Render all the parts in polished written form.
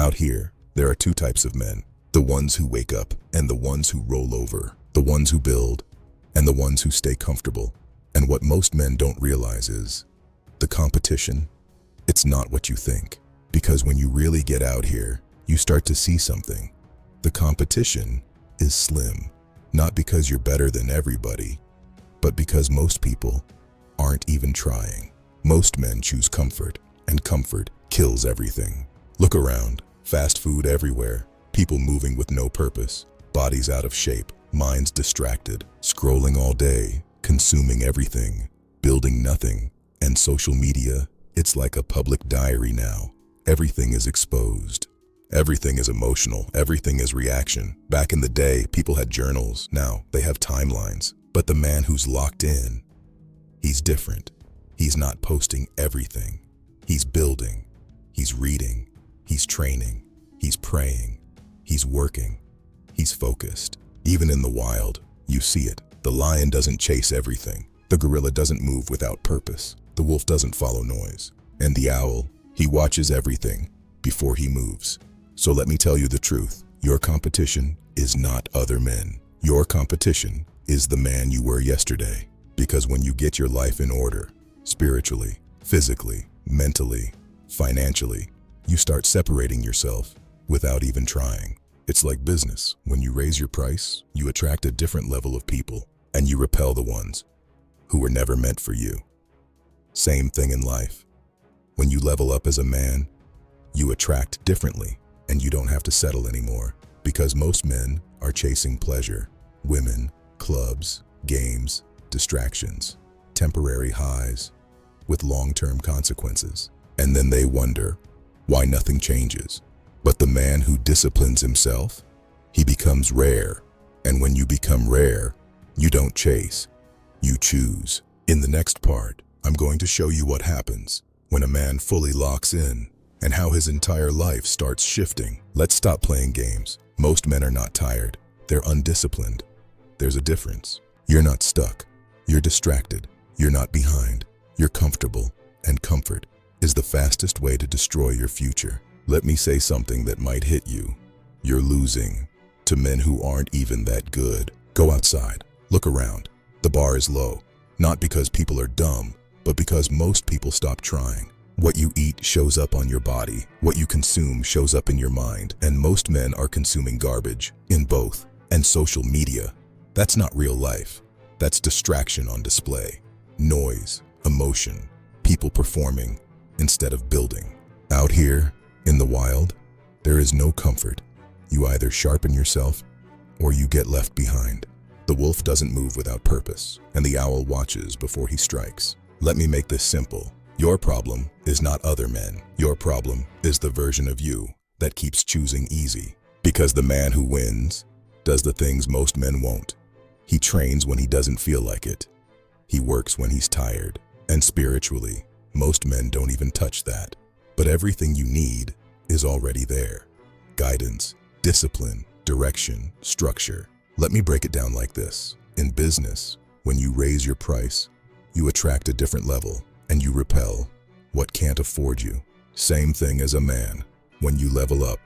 Out here, there are two types of men. The ones who wake up and the ones who roll over. The ones who build and the ones who stay comfortable. And what most men don't realize is the competition, it's not what you think. Because when you really get out here, you start to see something. The competition is slim. Not because you're better than everybody, but because most people aren't even trying. Most men choose comfort, and comfort kills everything. Look around, fast food everywhere, people moving with no purpose, bodies out of shape, minds distracted, scrolling all day, consuming everything, building nothing. And social media, it's like a public diary now. Everything is exposed. Everything is emotional. Everything is reaction. Back in the day, people had journals. Now they have timelines. But the man who's locked in, he's different. He's not posting everything. He's building. He's reading. He's training. He's praying. He's working. He's focused. Even in the wild, you see it. The lion doesn't chase everything. The gorilla doesn't move without purpose. The wolf doesn't follow noise. And the owl, he watches everything before he moves. So let me tell you the truth. Your competition is not other men. Your competition is the man you were yesterday. Because when you get your life in order, spiritually, physically, mentally, financially, you start separating yourself without even trying. It's like business. When you raise your price, you attract a different level of people, and you repel the ones who were never meant for you. Same thing in life. When you level up as a man, you attract differently, and you don't have to settle anymore. Because most men are chasing pleasure, women, clubs, games, distractions, temporary highs with long-term consequences. And then they wonder why nothing changes. But the man who disciplines himself, he becomes rare. And when you become rare, you don't chase, you choose. In the next part, I'm going to show you what happens when a man fully locks in and how his entire life starts shifting. Let's stop playing games. Most men are not tired. They're undisciplined. There's a difference. You're not stuck. You're distracted. You're not behind. You're comfortable. And comfort is the fastest way to destroy your future. Let me say something that might hit you. You're losing to men who aren't even that good. Go outside. Look around. The bar is low. Not because people are dumb, but because most people stop trying. What you eat shows up on your body. What you consume shows up in your mind. And most men are consuming garbage in both. And social media, that's not real life. That's distraction on display. Noise, emotion, people performing instead of building. Out here, in the wild, there is no comfort. You either sharpen yourself or you get left behind. The wolf doesn't move without purpose, and the owl watches before he strikes. Let me make this simple. Your problem is not other men. Your problem is the version of you that keeps choosing easy. Because the man who wins does the things most men won't. He trains when he doesn't feel like it. He works when he's tired. And spiritually, most men don't even touch that. But everything you need is already there. Guidance, discipline, direction, structure. Let me break it down like this. In business, when you raise your price, you attract a different level and you repel what can't afford you. Same thing as a man. When you level up,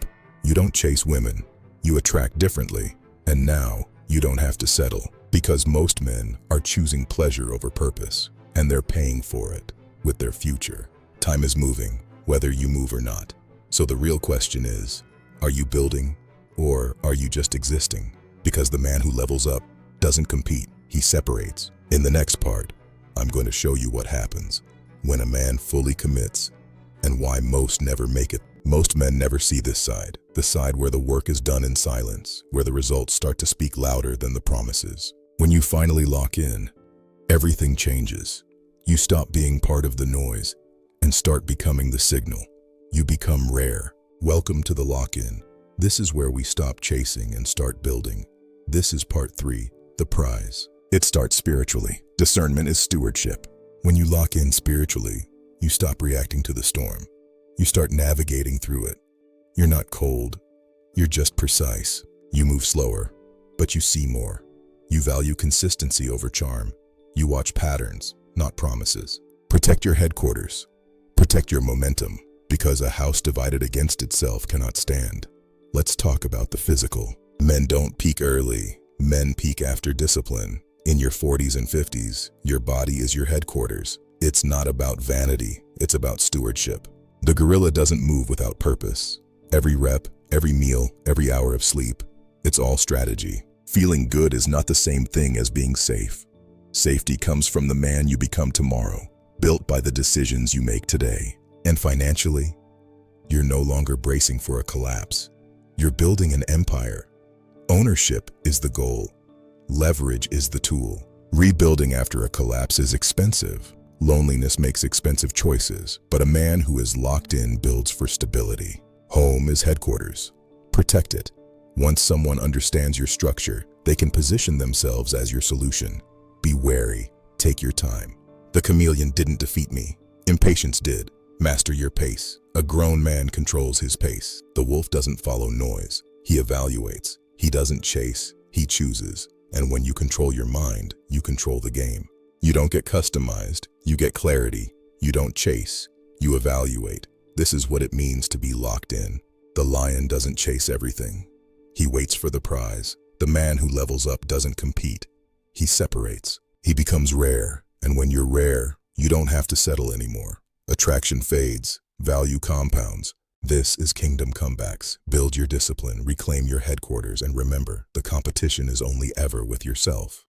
you don't chase women. You attract differently. And now you don't have to settle because most men are choosing pleasure over purpose and they're paying for it with their future. Time is moving, whether you move or not. So the real question is, are you building or are you just existing? Because the man who levels up doesn't compete, he separates. In the next part, I'm going to show you what happens when a man fully commits and why most never make it. Most men never see this side, the side where the work is done in silence, where the results start to speak louder than the promises. When you finally lock in, everything changes. You stop being part of the noise and start becoming the signal. You become rare. Welcome to the lock-in. This is where we stop chasing and start building. This is part 3, the prize. It starts spiritually. Discernment is stewardship. When you lock in spiritually, you stop reacting to the storm. You start navigating through it. You're not cold. You're just precise. You move slower, but you see more. You value consistency over charm. You watch patterns, not promises. Protect your headquarters. Protect your momentum. Because a house divided against itself cannot stand. Let's talk about the physical. Men don't peak early. Men peak after discipline. In your 40s and 50s, your body is your headquarters. It's not about vanity, it's about stewardship. The gorilla doesn't move without purpose. Every rep, every meal, every hour of sleep, it's all strategy. Feeling good is not the same thing as being safe. Safety comes from the man you become tomorrow, built by the decisions you make today. And financially, you're no longer bracing for a collapse. You're building an empire. Ownership is the goal. Leverage is the tool. Rebuilding after a collapse is expensive. Loneliness makes expensive choices, but a man who is locked in builds for stability. Home is headquarters. Protect it. Once someone understands your structure, they can position themselves as your solution. Be wary. Take your time. The chameleon didn't defeat me. Impatience did. Master your pace. A grown man controls his pace. The wolf doesn't follow noise. He evaluates. He doesn't chase. He chooses. And when you control your mind, you control the game. You don't get customized. You get clarity. You don't chase. You evaluate. This is what it means to be locked in. The lion doesn't chase everything. He waits for the prize. The man who levels up doesn't compete. He separates. He becomes rare. And when you're rare, you don't have to settle anymore. Attraction fades. Value compounds. This is Kingdom Comebacks. Build your discipline, reclaim your headquarters, and remember, the competition is only ever with yourself.